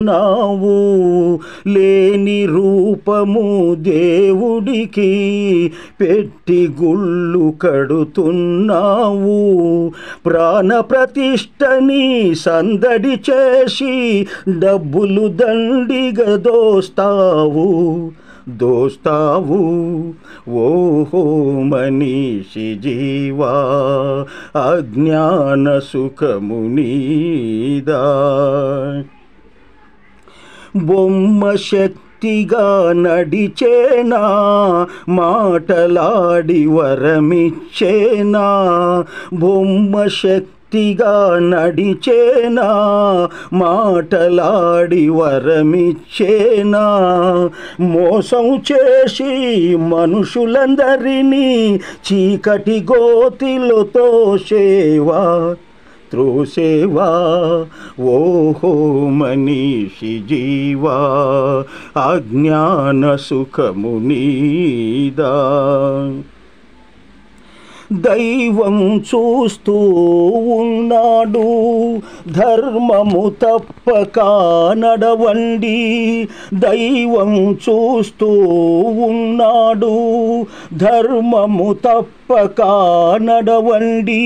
నావు లేని రూపము దేవుడికి పెట్టి గుళ్ళు కడుతున్నావు. ప్రాణ ప్రతిష్టని సందడి చేసి డబ్బులు దండిగా దోస్తావు. ఓహో మనీషి జీవా అజ్ఞాన సుఖము నీదా. బొమ్మ శక్తిగా నడిచేనా, మాటలాడి వరమిచ్చేనా. బొమ్మ శక్తిగా నడిచేనా, మాటలాడి వరమిచ్చేనా. మోసం చేసి మనుషులందరినీ చీకటి గోతిలో త్రోసేవా. ఓహో మనీషి జీవా అజ్ఞాన సుఖము నీదా. దైవం చూస్తూ ఉన్నాడు, ధర్మము తప్పక నడవండి. దైవం చూస్తూ ఉన్నాడు, ధర్మము తప్పక నడవండి.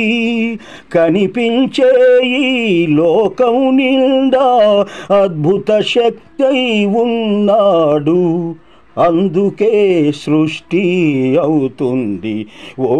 కనిపించే ఈ లోకం నిండా అద్భుత శక్తి ఉన్నాడు, అందుకే సృష్టి అవుతుంది. ఓ